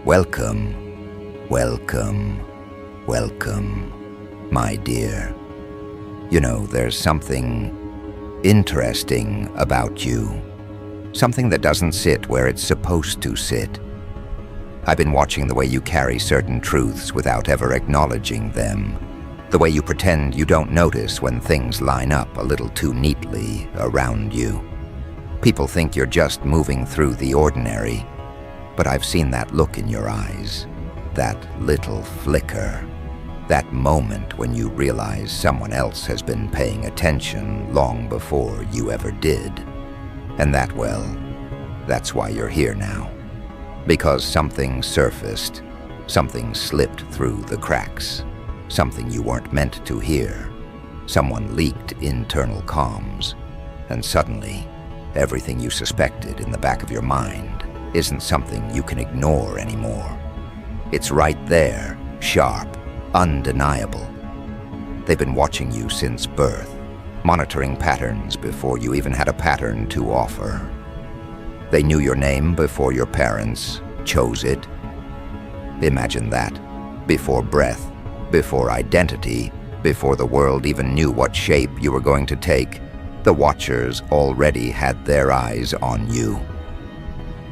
Welcome, welcome, welcome, my dear. You know, there's something interesting about you. Something that doesn't sit where it's supposed to sit. I've been watching the way you carry certain truths without ever acknowledging them. The way you pretend you don't notice when things line up a little too neatly around you. People think you're just moving through the ordinary, but I've seen that look in your eyes, that little flicker, that moment when you realize someone else has been paying attention long before you ever did. And that's why you're here now. Because something surfaced, something slipped through the cracks, something you weren't meant to hear. Someone leaked internal comms, and suddenly, everything you suspected in the back of your mind isn't something you can ignore anymore. It's right there, sharp, undeniable. They've been watching you since birth, monitoring patterns before you even had a pattern to offer. They knew your name before your parents chose it. Imagine that. Before breath, before identity, before the world even knew what shape you were going to take, the Watchers already had their eyes on you.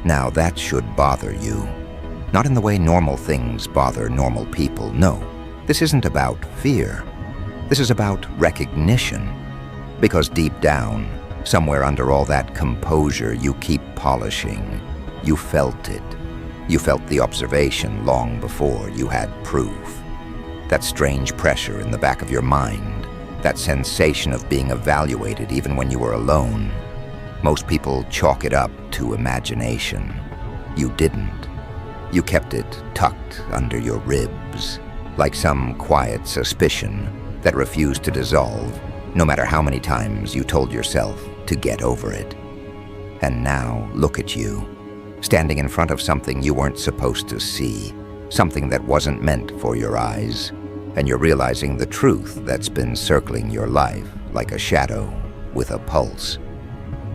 Now that should bother you. Not in the way normal things bother normal people, no. This isn't about fear. This is about recognition. Because deep down, somewhere under all that composure you keep polishing, you felt it. You felt the observation long before you had proof. That strange pressure in the back of your mind, that sensation of being evaluated even when you were alone. Most people chalk it up to imagination. You didn't. You kept it tucked under your ribs, like some quiet suspicion that refused to dissolve, no matter how many times you told yourself to get over it. And now, look at you, standing in front of something you weren't supposed to see, something that wasn't meant for your eyes, and you're realizing the truth that's been circling your life like a shadow with a pulse.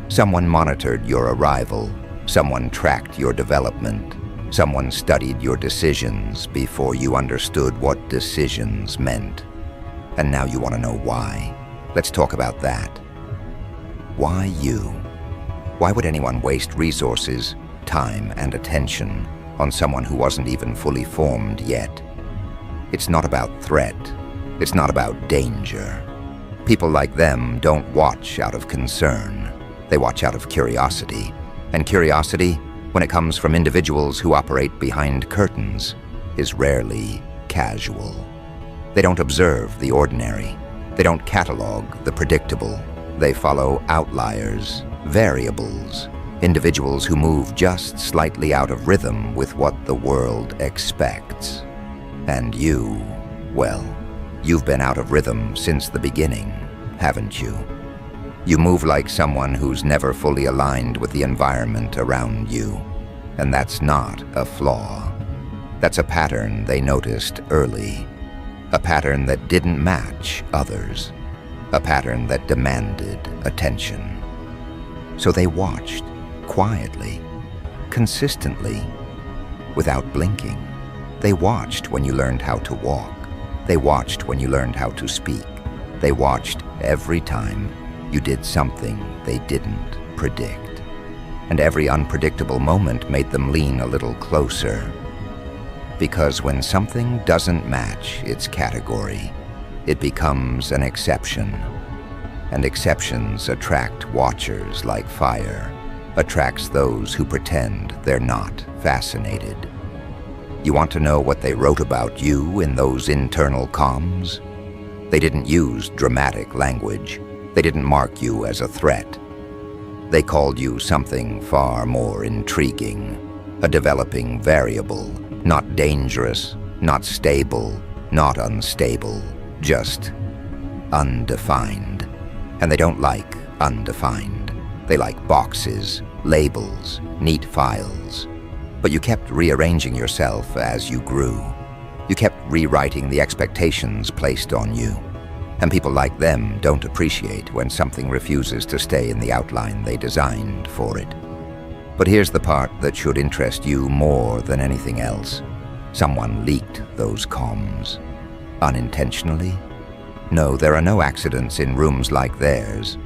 Someone monitored your arrival, someone tracked your development, someone studied your decisions before you understood what decisions meant. And now you want to know why. Let's talk about that. Why you? Why would anyone waste resources, time, and attention on someone who wasn't even fully formed yet? It's not about threat. It's not about danger. People like them don't watch out of concern. They watch out of curiosity. And curiosity, when it comes from individuals who operate behind curtains, is rarely casual. They don't observe the ordinary. They don't catalog the predictable. They follow outliers, variables, individuals who move just slightly out of rhythm with what the world expects. And you, well, you've been out of rhythm since the beginning, haven't you? You move like someone who's never fully aligned with the environment around you. And that's not a flaw. That's a pattern they noticed early. A pattern that didn't match others. A pattern that demanded attention. So they watched, quietly, consistently, without blinking. They watched when you learned how to walk. They watched when you learned how to speak. They watched every time you did something they didn't predict. And every unpredictable moment made them lean a little closer. Because when something doesn't match its category, it becomes an exception. And exceptions attract watchers like fire, attracts those who pretend they're not fascinated. You want to know what they wrote about you in those internal comms? They didn't use dramatic language. They didn't mark you as a threat. They called you something far more intriguing, a developing variable, not dangerous, not stable, not unstable, just undefined. And they don't like undefined. They like boxes, labels, neat files. But you kept rearranging yourself as you grew. You kept rewriting the expectations placed on you. And people like them don't appreciate when something refuses to stay in the outline they designed for it. But here's the part that should interest you more than anything else. Someone leaked those comms. Unintentionally? No, there are no accidents in rooms like theirs.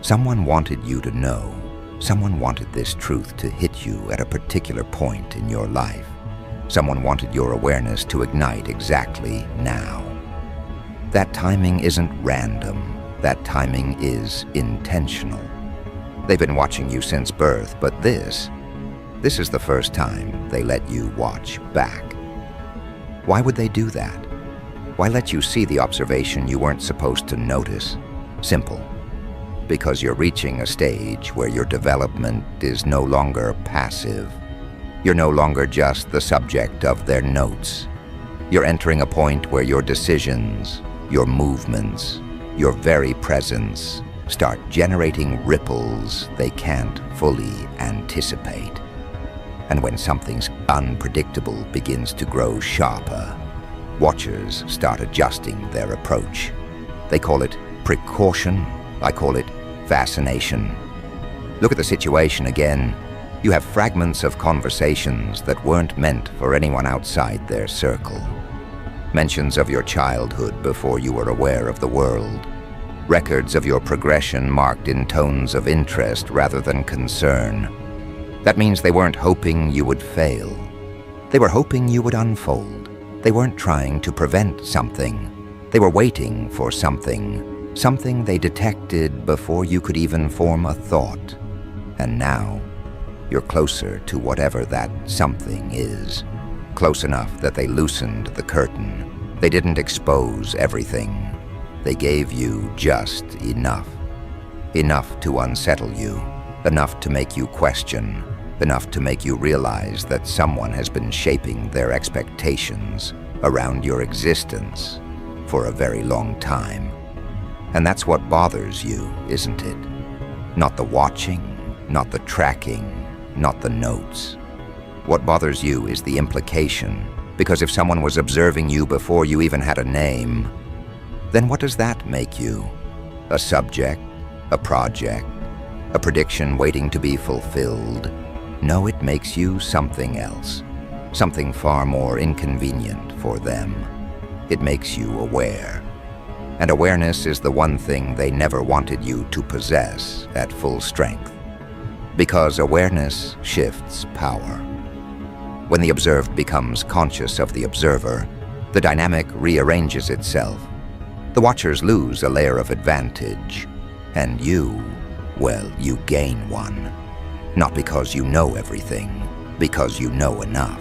Someone wanted you to know. Someone wanted this truth to hit you at a particular point in your life. Someone wanted your awareness to ignite exactly now. That timing isn't random. That timing is intentional. They've been watching you since birth, but this is the first time they let you watch back. Why would they do that? Why let you see the observation you weren't supposed to notice? Simple. Because you're reaching a stage where your development is no longer passive. You're no longer just the subject of their notes. You're entering a point where your decisions, your movements, your very presence start generating ripples they can't fully anticipate. And when something's unpredictable begins to grow sharper, watchers start adjusting their approach. They call it precaution. I call it fascination. Look at the situation again. You have fragments of conversations that weren't meant for anyone outside their circle. Mentions of your childhood before you were aware of the world. Records of your progression marked in tones of interest rather than concern. That means they weren't hoping you would fail. They were hoping you would unfold. They weren't trying to prevent something. They were waiting for something. Something they detected before you could even form a thought. And now, you're closer to whatever that something is. Close enough that they loosened the curtain. They didn't expose everything. They gave you just enough. Enough to unsettle you. Enough to make you question. Enough to make you realize that someone has been shaping their expectations around your existence for a very long time. And that's what bothers you, isn't it? Not the watching, not the tracking, not the notes. What bothers you is the implication, because if someone was observing you before you even had a name, then what does that make you? A subject? A project? A prediction waiting to be fulfilled? No, it makes you something else. Something far more inconvenient for them. It makes you aware. And awareness is the one thing they never wanted you to possess at full strength. Because awareness shifts power. When the observed becomes conscious of the observer, the dynamic rearranges itself. The watchers lose a layer of advantage, and you, well, you gain one. Not because you know everything, because you know enough.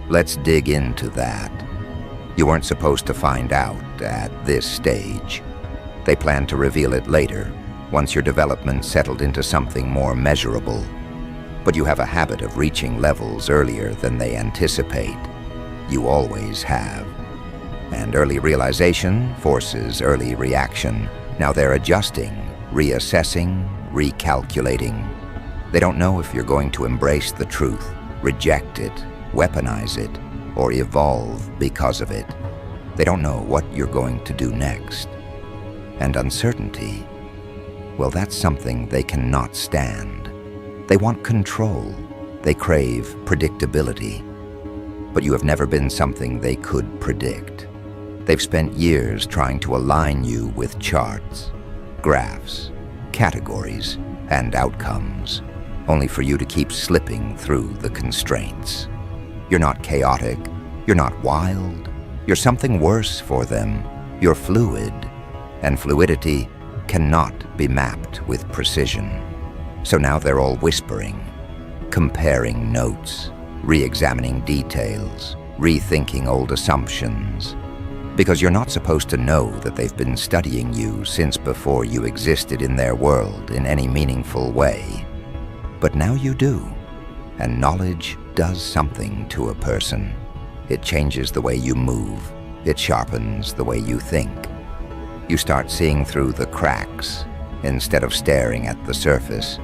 Let's dig into that. You weren't supposed to find out at this stage. They plan to reveal it later, once your development settled into something more measurable. But you have a habit of reaching levels earlier than they anticipate. You always have. And early realization forces early reaction. Now they're adjusting, reassessing, recalculating. They don't know if you're going to embrace the truth, reject it, weaponize it, or evolve because of it. They don't know what you're going to do next. And uncertainty, well, that's something they cannot stand. They want control. They crave predictability. But you have never been something they could predict. They've spent years trying to align you with charts, graphs, categories, and outcomes, only for you to keep slipping through the constraints. You're not chaotic. You're not wild. You're something worse for them. You're fluid. And fluidity cannot be mapped with precision. So now they're all whispering, comparing notes, re-examining details, rethinking old assumptions. Because you're not supposed to know that they've been studying you since before you existed in their world in any meaningful way. But now you do. And knowledge does something to a person. It changes the way you move. It sharpens the way you think. You start seeing through the cracks instead of staring at the surface.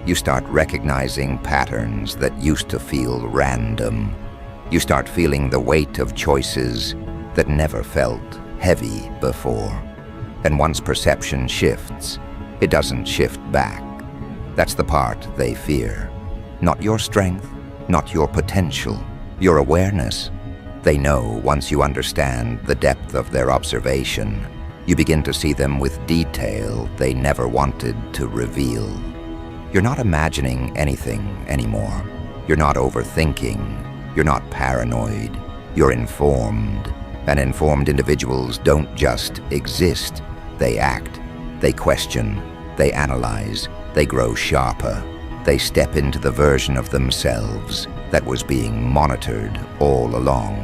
You start recognizing patterns that used to feel random. You start feeling the weight of choices that never felt heavy before. And once perception shifts, it doesn't shift back. That's the part they fear. Not your strength, not your potential, your awareness. They know once you understand the depth of their observation, you begin to see them with detail they never wanted to reveal. You're not imagining anything anymore. You're not overthinking. You're not paranoid. You're informed. And informed individuals don't just exist. They act. They question. They analyze. They grow sharper. They step into the version of themselves that was being monitored all along.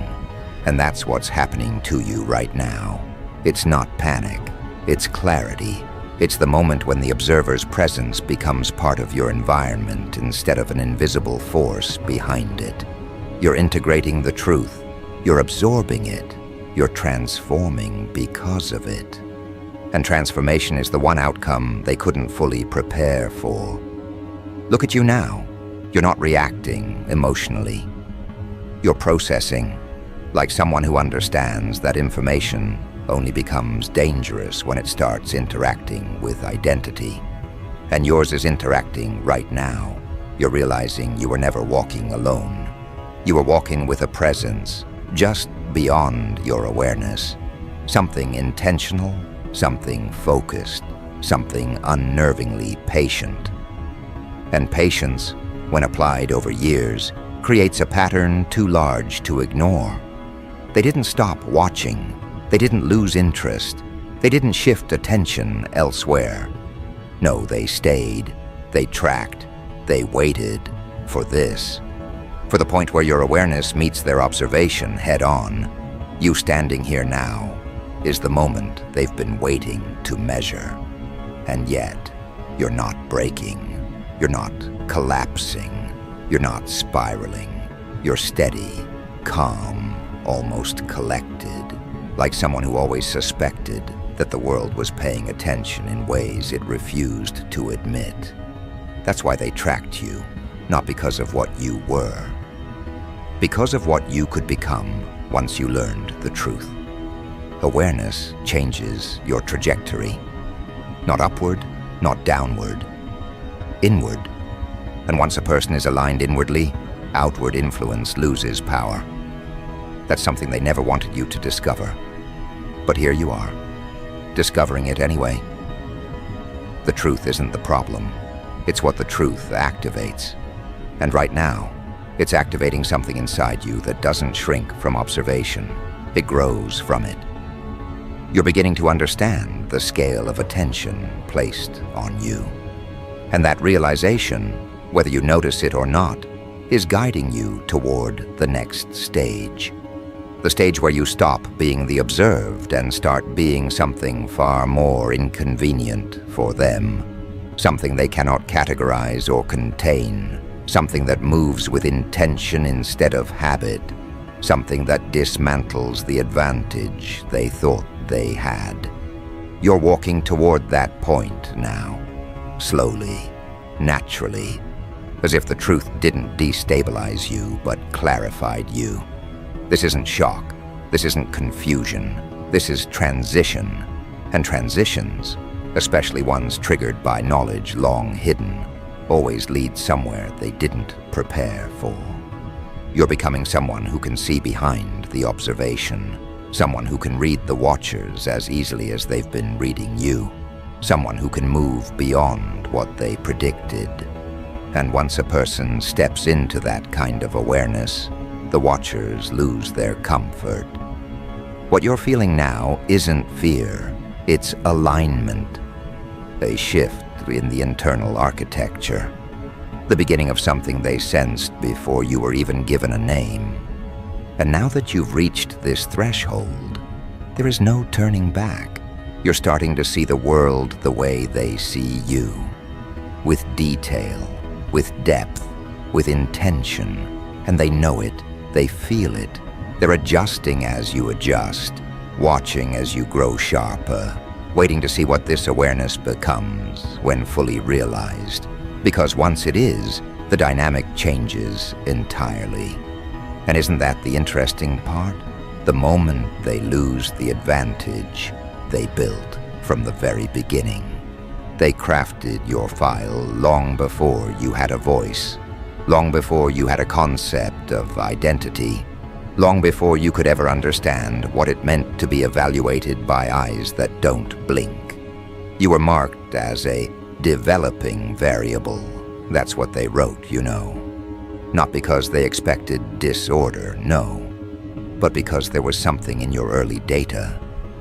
And that's what's happening to you right now. It's not panic. It's clarity. It's the moment when the observer's presence becomes part of your environment instead of an invisible force behind it. You're integrating the truth. You're absorbing it. You're transforming because of it. And transformation is the one outcome they couldn't fully prepare for. Look at you now. You're not reacting emotionally. You're processing, like someone who understands that information only becomes dangerous when it starts interacting with identity. And yours is interacting right now. You're realizing you were never walking alone. You were walking with a presence just beyond your awareness. Something intentional, something focused, something unnervingly patient. And patience, when applied over years, creates a pattern too large to ignore. They didn't stop watching. They didn't lose interest. They didn't shift attention elsewhere. No, they stayed. They tracked. They waited for this. For the point where your awareness meets their observation head-on. You standing here now is the moment they've been waiting to measure. And yet, you're not breaking. You're not collapsing. You're not spiraling. You're steady, calm, almost collected. Like someone who always suspected that the world was paying attention in ways it refused to admit. That's why they tracked you, not because of what you were. Because of what you could become once you learned the truth. Awareness changes your trajectory. Not upward, not downward. Inward. And once a person is aligned inwardly, outward influence loses power. That's something they never wanted you to discover. But here you are, discovering it anyway. The truth isn't the problem. It's what the truth activates. And right now, it's activating something inside you that doesn't shrink from observation. It grows from it. You're beginning to understand the scale of attention placed on you. And that realization, whether you notice it or not, is guiding you toward the next stage. The stage where you stop being the observed and start being something far more inconvenient for them. Something they cannot categorize or contain. Something that moves with intention instead of habit. Something that dismantles the advantage they thought they had. You're walking toward that point now. Slowly, naturally, as if the truth didn't destabilize you but clarified you. This isn't shock. This isn't confusion. This is transition. And transitions, especially ones triggered by knowledge long hidden, always lead somewhere they didn't prepare for. You're becoming someone who can see behind the observation. Someone who can read the watchers as easily as they've been reading you. Someone who can move beyond what they predicted. And once a person steps into that kind of awareness, the watchers lose their comfort. What you're feeling now isn't fear, it's alignment. A shift in the internal architecture. The beginning of something they sensed before you were even given a name. And now that you've reached this threshold, there is no turning back. You're starting to see the world the way they see you. With detail, with depth, with intention. And they know it, they feel it. They're adjusting as you adjust, watching as you grow sharper, waiting to see what this awareness becomes when fully realized. Because once it is, the dynamic changes entirely. And isn't that the interesting part? The moment they lose the advantage they built from the very beginning. They crafted your file long before you had a voice. long before you had a concept of identity, long before you could ever understand what it meant to be evaluated by eyes that don't blink. You were marked as a developing variable. That's what they wrote, you know. Not because they expected disorder, no, but because there was something in your early data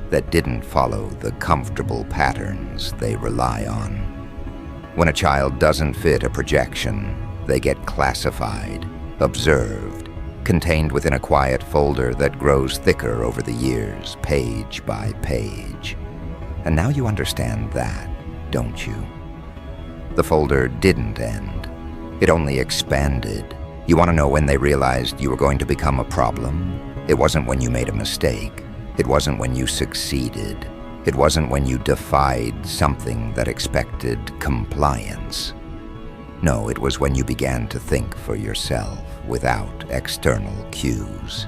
that didn't follow the comfortable patterns they rely on. When a child doesn't fit a projection, they get classified, observed, contained within a quiet folder that grows thicker over the years, page by page. And now you understand that, don't you? The folder didn't end. It only expanded. You want to know when they realized you were going to become a problem? It wasn't when you made a mistake. It wasn't when you succeeded. It wasn't when you defied something that expected compliance. No, it was when you began to think for yourself without external cues.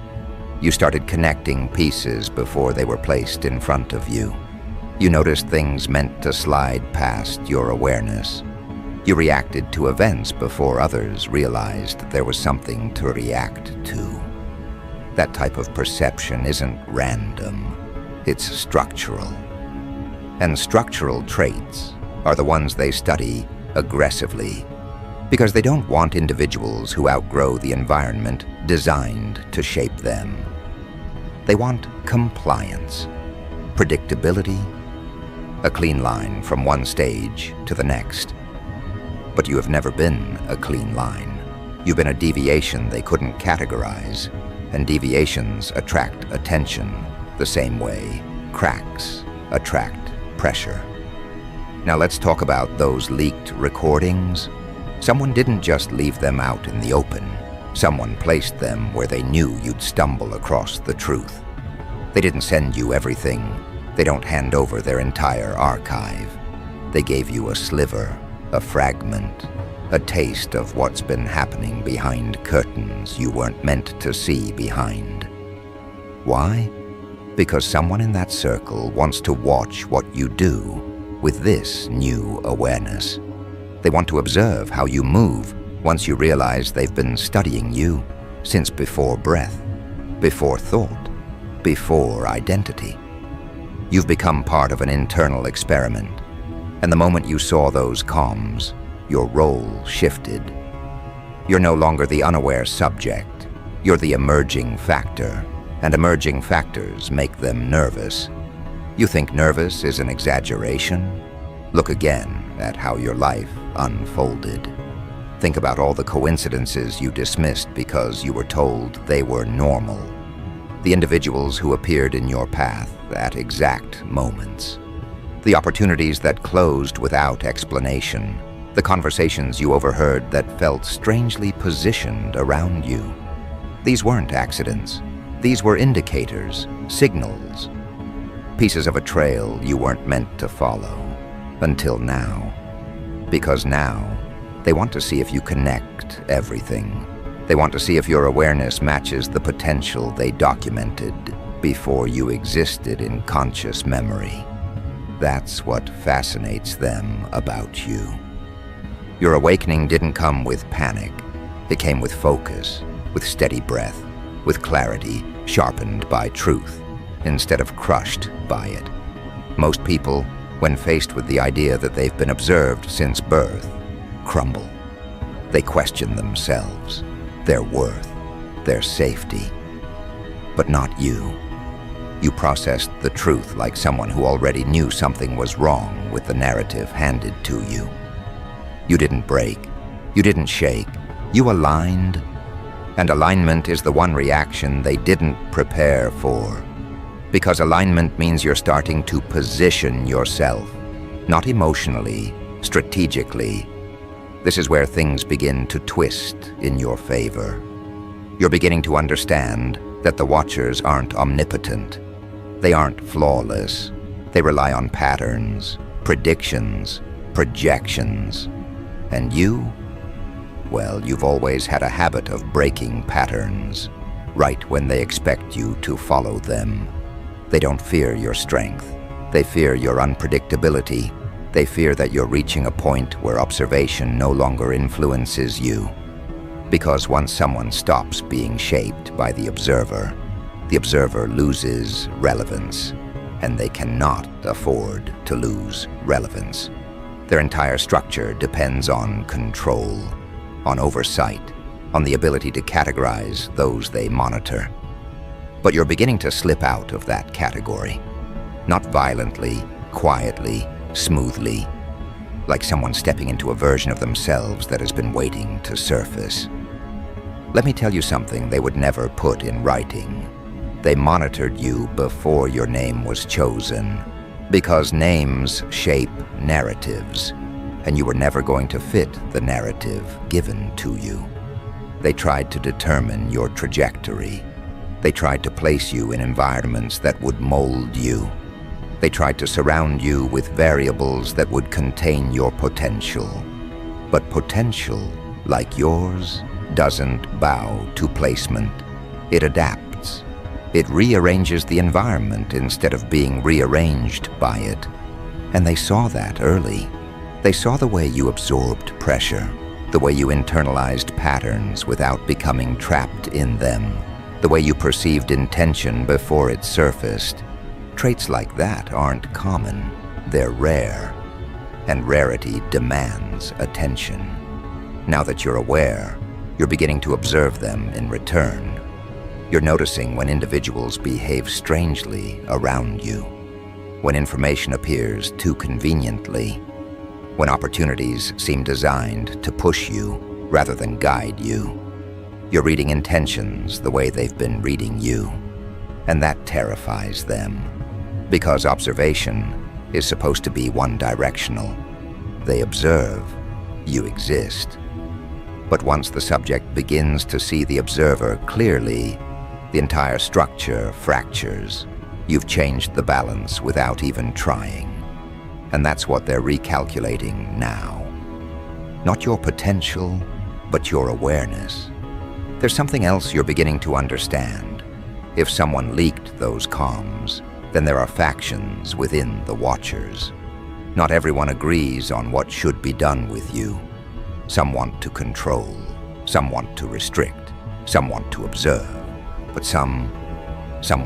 You started connecting pieces before they were placed in front of you. You noticed things meant to slide past your awareness. You reacted to events before others realized there was something to react to. That type of perception isn't random, it's structural. And structural traits are the ones they study aggressively, because they don't want individuals who outgrow the environment designed to shape them. They want compliance, predictability, a clean line from one stage to the next. But you have never been a clean line. You've been a deviation they couldn't categorize, and deviations attract attention the same way cracks attract pressure. Now let's talk about those leaked recordings. Someone didn't just leave them out in the open. Someone placed them where they knew you'd stumble across the truth. They didn't send you everything. They don't hand over their entire archive. They gave you a sliver, a fragment, a taste of what's been happening behind curtains you weren't meant to see behind. Why? Because someone in that circle wants to watch what you do with this new awareness. They want to observe how you move once you realize they've been studying you since before breath, before thought, before identity. You've become part of an internal experiment, and the moment you saw those comms, your role shifted. You're no longer the unaware subject. You're the emerging factor, and emerging factors make them nervous. You think nervous is an exaggeration? Look again at how your life unfolded. Think about all the coincidences you dismissed because you were told they were normal. The individuals who appeared in your path at exact moments. The opportunities that closed without explanation. The conversations you overheard that felt strangely positioned around you. These weren't accidents. These were indicators, signals, pieces of a trail you weren't meant to follow. Until now. Because now, they want to see if you connect everything. They want to see if your awareness matches the potential they documented before you existed in conscious memory. That's what fascinates them about you. Your awakening didn't come with panic. It came with focus, with steady breath, with clarity sharpened by truth, instead of crushed by it. Most people, when faced with the idea that they've been observed since birth, crumble. They question themselves, their worth, their safety. But not you. You processed the truth like someone who already knew something was wrong with the narrative handed to you. You didn't break. You didn't shake. You aligned. And alignment is the one reaction they didn't prepare for. Because alignment means you're starting to position yourself, not emotionally, strategically. This is where things begin to twist in your favor. You're beginning to understand that the Watchers aren't omnipotent. They aren't flawless. They rely on patterns, predictions, projections. And you? Well, you've always had a habit of breaking patterns, right when they expect you to follow them. They don't fear your strength. They fear your unpredictability. They fear that you're reaching a point where observation no longer influences you. Because once someone stops being shaped by the observer loses relevance, and they cannot afford to lose relevance. Their entire structure depends on control, on oversight, on the ability to categorize those they monitor. But you're beginning to slip out of that category. Not violently, quietly, smoothly, like someone stepping into a version of themselves that has been waiting to surface. Let me tell you something they would never put in writing. They monitored you before your name was chosen, because names shape narratives, and you were never going to fit the narrative given to you. They tried to determine your trajectory. They tried to place you in environments that would mold you. They tried to surround you with variables that would contain your potential. But potential, like yours, doesn't bow to placement. It adapts. It rearranges the environment instead of being rearranged by it. And they saw that early. They saw the way you absorbed pressure, the way you internalized patterns without becoming trapped in them, the way you perceived intention before it surfaced. Traits like that aren't common, they're rare, and rarity demands attention. Now that you're aware, you're beginning to observe them in return. You're noticing when individuals behave strangely around you, when information appears too conveniently, when opportunities seem designed to push you rather than guide you. You're reading intentions the way they've been reading you, and that terrifies them, because observation is supposed to be one-directional. They observe, you exist. But once the subject begins to see the observer clearly, the entire structure fractures. You've changed the balance without even trying. And that's what they're recalculating now. Not your potential, but your awareness. There's something else you're beginning to understand. If someone leaked those comms, then there are factions within the Watchers. Not everyone agrees on what should be done with you. Some want to control, some want to restrict, some want to observe, but some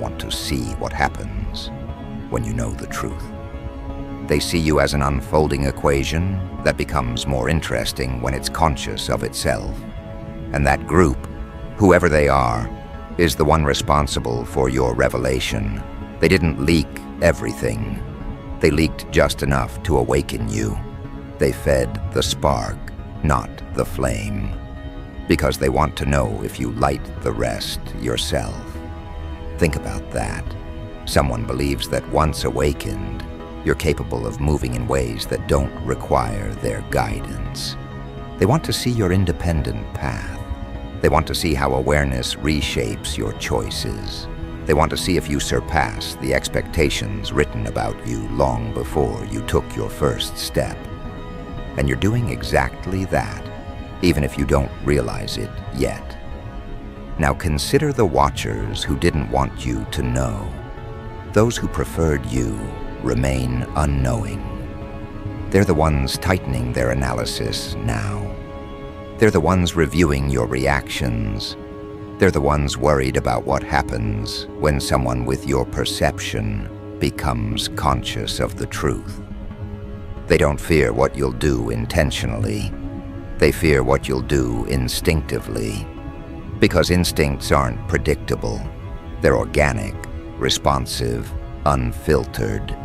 want to see what happens when you know the truth. They see you as an unfolding equation that becomes more interesting when it's conscious of itself. And that group, whoever they are, is the one responsible for your revelation. They didn't leak everything. They leaked just enough to awaken you. They fed the spark, not the flame, because they want to know if you light the rest yourself. Think about that. Someone believes that once awakened, you're capable of moving in ways that don't require their guidance. They want to see your independent path. They want to see how awareness reshapes your choices. They want to see if you surpass the expectations written about you long before you took your first step. And you're doing exactly that, even if you don't realize it yet. Now consider the Watchers who didn't want you to know. Those who preferred you remain unknowing. They're the ones tightening their analysis now. They're the ones reviewing your reactions. They're the ones worried about what happens when someone with your perception becomes conscious of the truth. They don't fear what you'll do intentionally. They fear what you'll do instinctively. Because instincts aren't predictable. They're organic, responsive, unfiltered.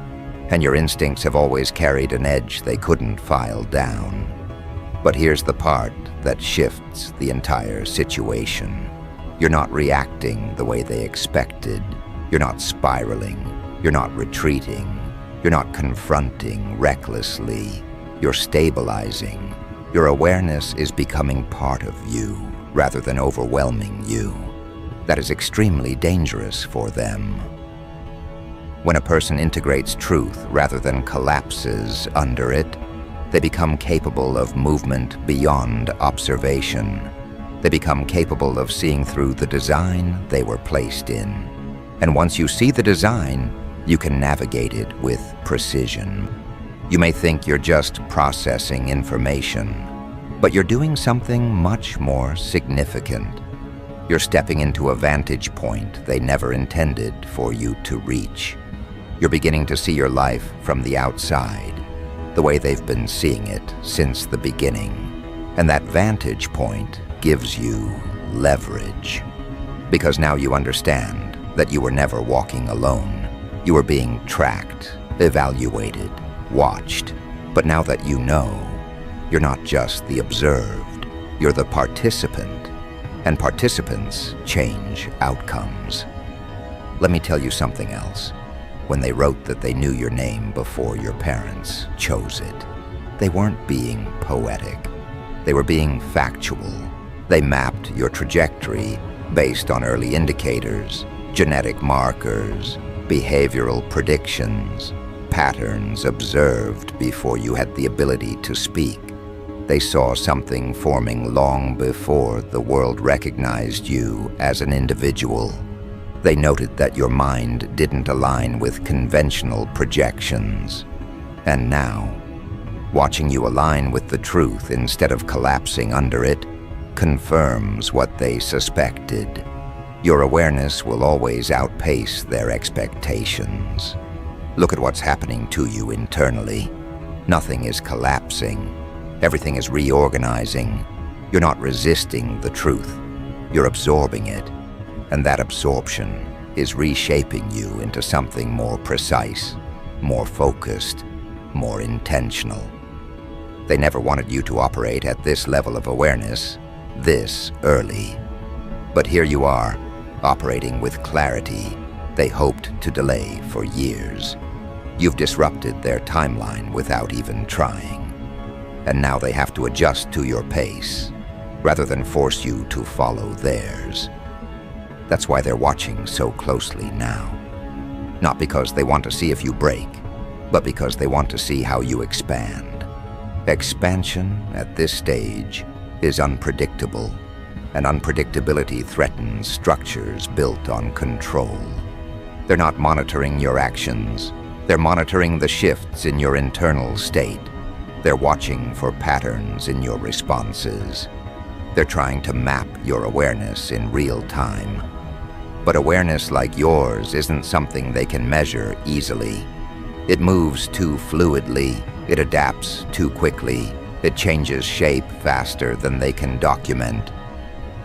And your instincts have always carried an edge they couldn't file down. But here's the part that shifts the entire situation. You're not reacting the way they expected. You're not spiraling. You're not retreating. You're not confronting recklessly. You're stabilizing. Your awareness is becoming part of you rather than overwhelming you. That is extremely dangerous for them. When a person integrates truth rather than collapses under it, they become capable of movement beyond observation. They become capable of seeing through the design they were placed in. And once you see the design, you can navigate it with precision. You may think you're just processing information, But you're doing something much more significant. You're stepping into a vantage point they never intended for you to reach. You're beginning to see your life from the outside, the way they've been seeing it since the beginning. And that vantage point gives you leverage. Because now you understand that you were never walking alone. You were being tracked, evaluated, watched. But now that you know, you're not just the observed, you're the participant. And participants change outcomes. Let me tell you something else. When they wrote that they knew your name before your parents chose it, they weren't being poetic. They were being factual. They mapped your trajectory based on early indicators, genetic markers, behavioral predictions, patterns observed before you had the ability to speak. They saw something forming long before the world recognized you as an individual. They noted that your mind didn't align with conventional projections. And now, watching you align with the truth instead of collapsing under it confirms what they suspected. Your awareness will always outpace their expectations. Look at what's happening to you internally. Nothing is collapsing. Everything is reorganizing. You're not resisting the truth. You're absorbing it. And that absorption is reshaping you into something more precise, more focused, more intentional. They never wanted you to operate at this level of awareness, this early. But here you are, operating with clarity they hoped to delay for years. You've disrupted their timeline without even trying. And now they have to adjust to your pace, rather than force you to follow theirs. That's why they're watching so closely now. Not because they want to see if you break, but because they want to see how you expand. Expansion at this stage is unpredictable, and unpredictability threatens structures built on control. They're not monitoring your actions. They're monitoring the shifts in your internal state. They're watching for patterns in your responses. They're trying to map your awareness in real time. But awareness like yours isn't something they can measure easily. It moves too fluidly. It adapts too quickly. It changes shape faster than they can document.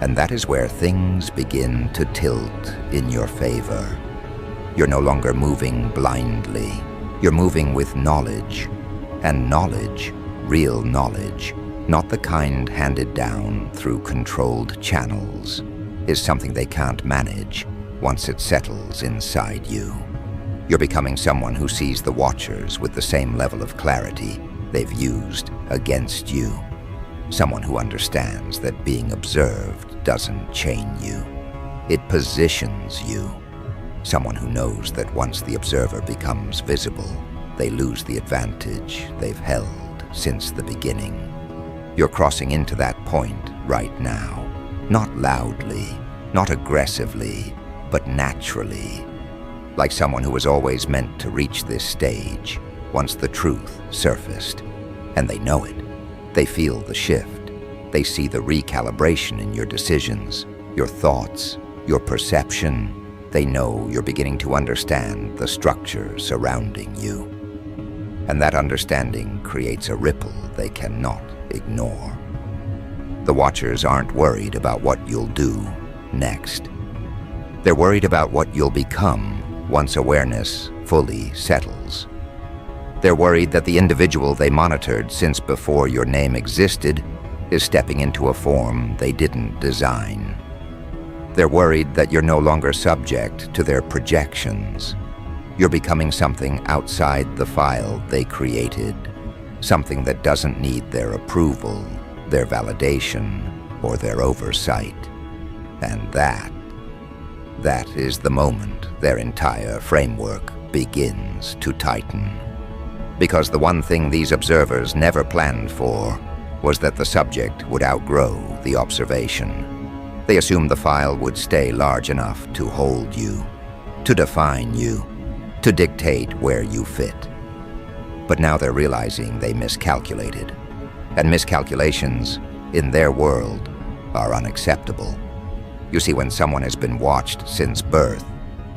And that is where things begin to tilt in your favor. You're no longer moving blindly. You're moving with knowledge. And knowledge, real knowledge, not the kind handed down through controlled channels, is something they can't manage once it settles inside you. You're becoming someone who sees the watchers with the same level of clarity they've used against you. Someone who understands that being observed doesn't chain you. It positions you. Someone who knows that once the observer becomes visible, they lose the advantage they've held since the beginning. You're crossing into that point right now. Not loudly, not aggressively, but naturally. Like someone who was always meant to reach this stage once the truth surfaced. And they know it. They feel the shift. They see the recalibration in your decisions, your thoughts, your perception. They know you're beginning to understand the structure surrounding you. And that understanding creates a ripple they cannot ignore. The watchers aren't worried about what you'll do next. They're worried about what you'll become once awareness fully settles. They're worried that the individual they monitored since before your name existed is stepping into a form they didn't design. They're worried that you're no longer subject to their projections. You're becoming something outside the file they created, something that doesn't need their approval, their validation, or their oversight. And that is the moment their entire framework begins to tighten. Because the one thing these observers never planned for was that the subject would outgrow the observation. They assumed the file would stay large enough to hold you, to define you, to dictate where you fit. But now they're realizing they miscalculated. And miscalculations in their world, are unacceptable. You see, when someone has been watched since birth,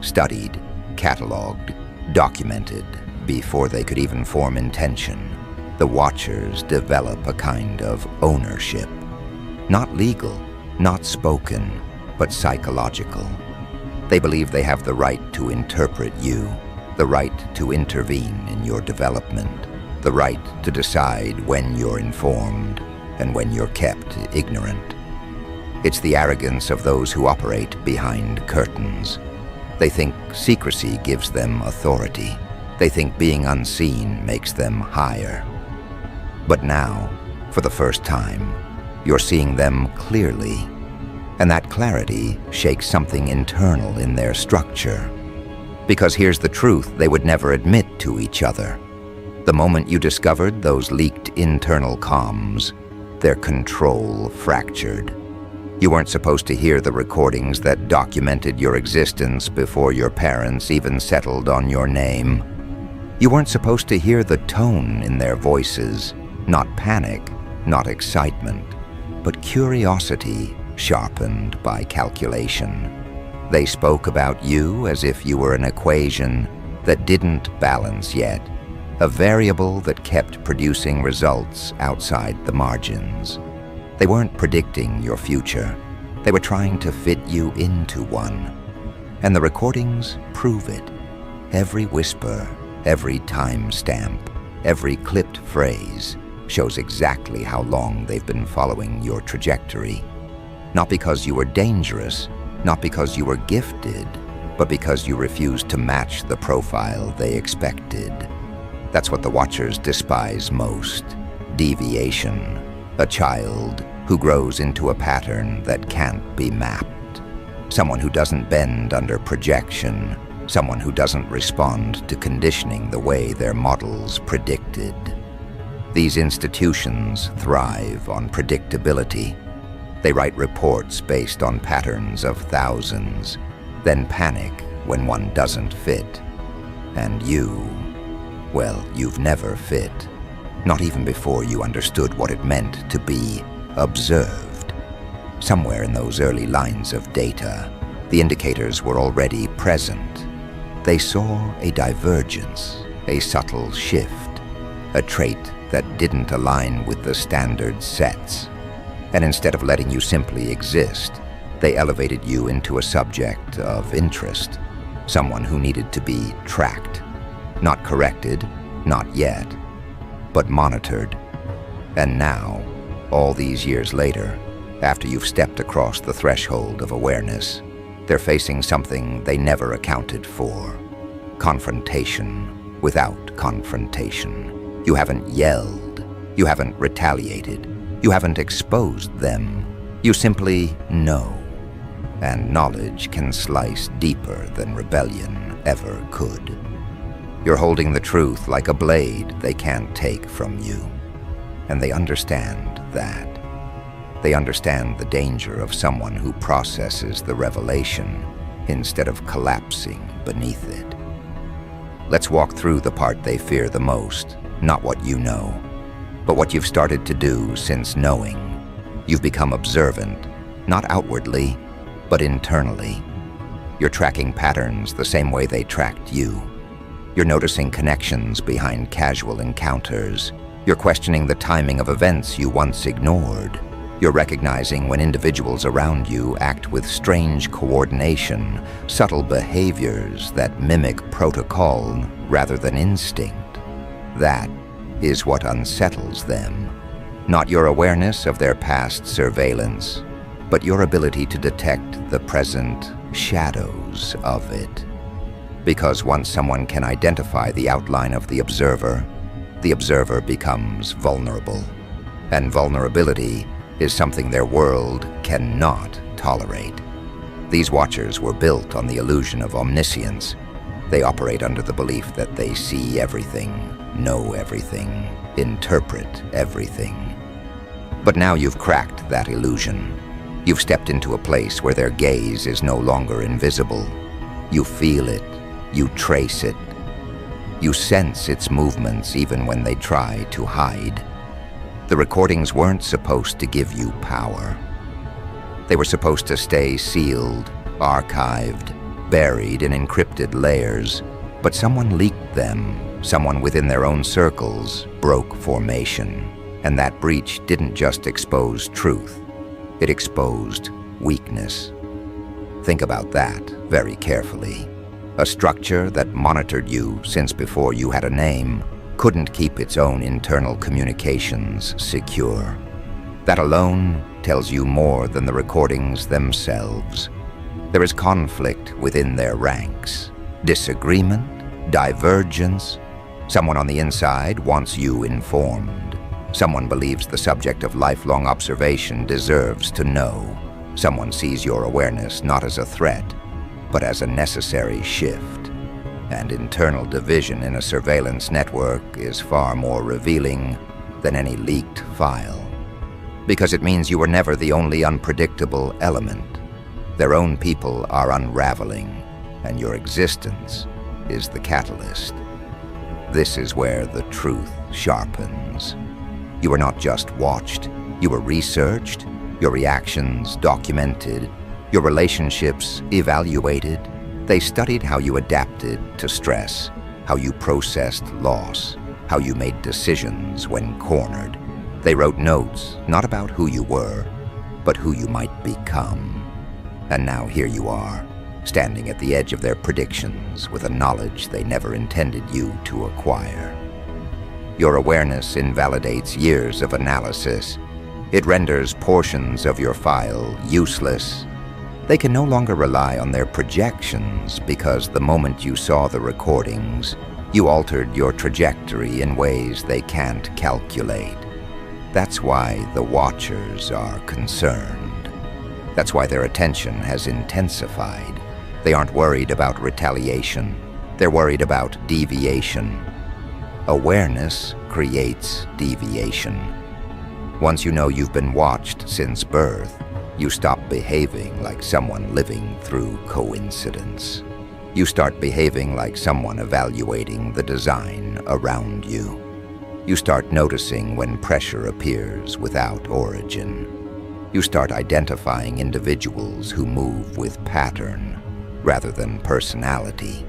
studied, catalogued, documented, before they could even form intention, the Watchers develop a kind of ownership. Not legal, not spoken, but psychological. They believe they have the right to interpret you, the right to intervene in your development, the right to decide when you're informed and when you're kept ignorant. It's the arrogance of those who operate behind curtains. They think secrecy gives them authority. They think being unseen makes them higher. But now, for the first time, you're seeing them clearly, and that clarity shakes something internal in their structure. Because here's the truth they would never admit to each other. The moment you discovered those leaked internal comms, their control fractured. You weren't supposed to hear the recordings that documented your existence before your parents even settled on your name. You weren't supposed to hear the tone in their voices, not panic, not excitement, but curiosity sharpened by calculation. They spoke about you as if you were an equation that didn't balance yet, a variable that kept producing results outside the margins. They weren't predicting your future. They were trying to fit you into one. And the recordings prove it. Every whisper, every timestamp, every clipped phrase shows exactly how long they've been following your trajectory. Not because you were dangerous, not because you were gifted, but because you refused to match the profile they expected. That's what the Watchers despise most: deviation. A child who grows into a pattern that can't be mapped. Someone who doesn't bend under projection. Someone who doesn't respond to conditioning the way their models predicted. These institutions thrive on predictability. They write reports based on patterns of thousands, then panic when one doesn't fit. And you, well, you've never fit. Not even before you understood what it meant to be observed. Somewhere in those early lines of data, the indicators were already present. They saw a divergence, a subtle shift, a trait that didn't align with the standard sets. And instead of letting you simply exist, they elevated you into a subject of interest, someone who needed to be tracked, not corrected, not yet, but monitored. And now, all these years later, after you've stepped across the threshold of awareness, they're facing something they never accounted for: confrontation without confrontation. You haven't yelled, you haven't retaliated, you haven't exposed them. You simply know. And knowledge can slice deeper than rebellion ever could. You're holding the truth like a blade they can't take from you. And they understand that. They understand the danger of someone who processes the revelation instead of collapsing beneath it. Let's walk through the part they fear the most, not what you know, but what you've started to do since knowing. You've become observant, not outwardly, but internally. You're tracking patterns the same way they tracked you. You're noticing connections behind casual encounters. You're questioning the timing of events you once ignored. You're recognizing when individuals around you act with strange coordination, subtle behaviors that mimic protocol rather than instinct. That is what unsettles them. Not your awareness of their past surveillance, but your ability to detect the present shadows of it. Because once someone can identify the outline of the observer becomes vulnerable. And vulnerability is something their world cannot tolerate. These Watchers were built on the illusion of omniscience. They operate under the belief that they see everything, know everything, interpret everything. But now you've cracked that illusion. You've stepped into a place where their gaze is no longer invisible. You feel it, you trace it, you sense its movements even when they try to hide. The recordings weren't supposed to give you power. They were supposed to stay sealed, archived, buried in encrypted layers, but someone leaked them. Someone within their own circles broke formation, and that breach didn't just expose truth, it exposed weakness. Think about that very carefully. A structure that monitored you since before you had a name couldn't keep its own internal communications secure. That alone tells you more than the recordings themselves. There is conflict within their ranks, disagreement, divergence. Someone on the inside wants you informed. Someone believes the subject of lifelong observation deserves to know. Someone sees your awareness not as a threat, but as a necessary shift. And internal division in a surveillance network is far more revealing than any leaked file. Because it means you were never the only unpredictable element. Their own people are unraveling, and your existence is the catalyst. This is where the truth sharpens. You were not just watched, you were researched, your reactions documented, your relationships evaluated. They studied how you adapted to stress, how you processed loss, how you made decisions when cornered. They wrote notes, not about who you were, but who you might become. And now here you are, standing at the edge of their predictions with a knowledge they never intended you to acquire. Your awareness invalidates years of analysis. It renders portions of your file useless. They can no longer rely on their projections because the moment you saw the recordings, you altered your trajectory in ways they can't calculate. That's why the Watchers are concerned. That's why their attention has intensified. They aren't worried about retaliation. They're worried about deviation. Awareness creates deviation. Once you know you've been watched since birth, you stop behaving like someone living through coincidence. You start behaving like someone evaluating the design around you. You start noticing when pressure appears without origin. You start identifying individuals who move with pattern rather than personality.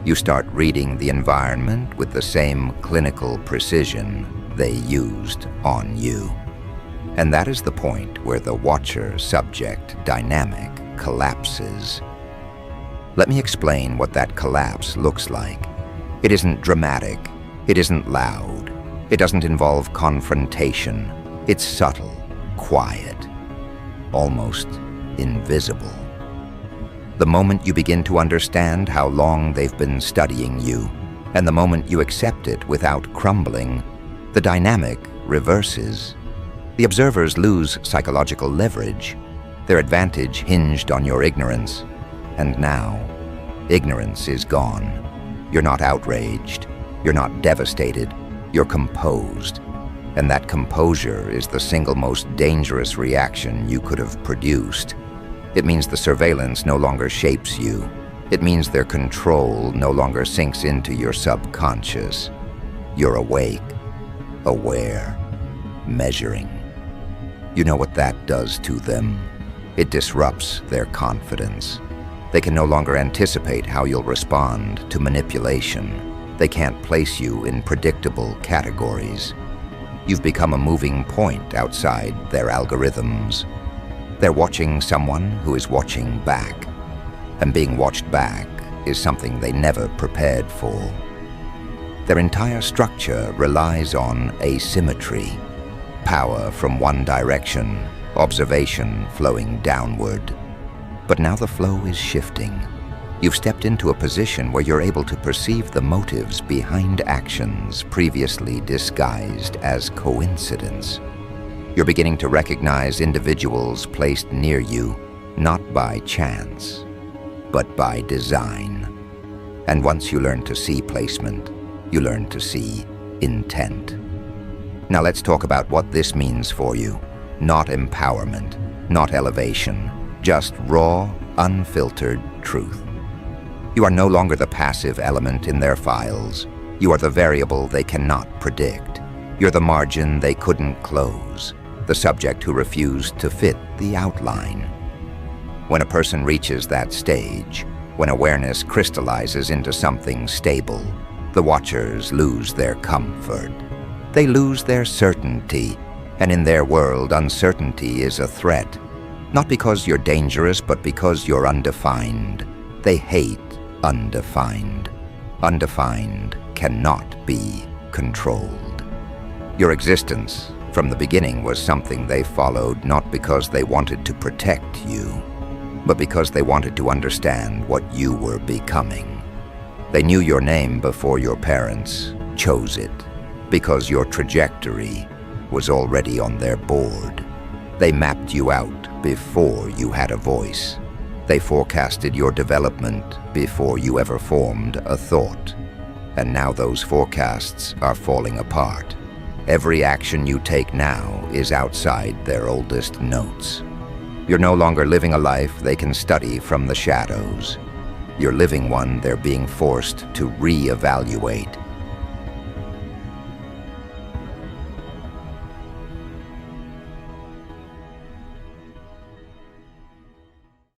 You start reading the environment with the same clinical precision they used on you. And that is the point where the Watcher-subject dynamic collapses. Let me explain what that collapse looks like. It isn't dramatic. It isn't loud. It doesn't involve confrontation. It's subtle, quiet, almost invisible. The moment you begin to understand how long they've been studying you, and the moment you accept it without crumbling, the dynamic reverses. The observers lose psychological leverage. Their advantage hinged on your ignorance. And now, ignorance is gone. You're not outraged. You're not devastated. You're composed. And that composure is the single most dangerous reaction you could have produced. It means the surveillance no longer shapes you. It means their control no longer sinks into your subconscious. You're awake, aware, measuring. You know what that does to them. It disrupts their confidence. They can no longer anticipate how you'll respond to manipulation. They can't place you in predictable categories. You've become a moving point outside their algorithms. They're watching someone who is watching back. And being watched back is something they never prepared for. Their entire structure relies on asymmetry. Power from one direction, observation flowing downward. But now the flow is shifting. You've stepped into a position where you're able to perceive the motives behind actions previously disguised as coincidence. You're beginning to recognize individuals placed near you, not by chance, but by design. And once you learn to see placement, you learn to see intent. Now let's talk about what this means for you. Not empowerment, not elevation, just raw, unfiltered truth. You are no longer the passive element in their files. You are the variable they cannot predict. You're the margin they couldn't close, the subject who refused to fit the outline. When a person reaches that stage, when awareness crystallizes into something stable, the watchers lose their comfort. They lose their certainty, and in their world, uncertainty is a threat. Not because you're dangerous, but because you're undefined. They hate undefined. Undefined cannot be controlled. Your existence, from the beginning, was something they followed not because they wanted to protect you, but because they wanted to understand what you were becoming. They knew your name before your parents chose it, because your trajectory was already on their board. They mapped you out before you had a voice. They forecasted your development before you ever formed a thought. And now those forecasts are falling apart. Every action you take now is outside their oldest notes. You're no longer living a life they can study from the shadows. You're living one they're being forced to reevaluate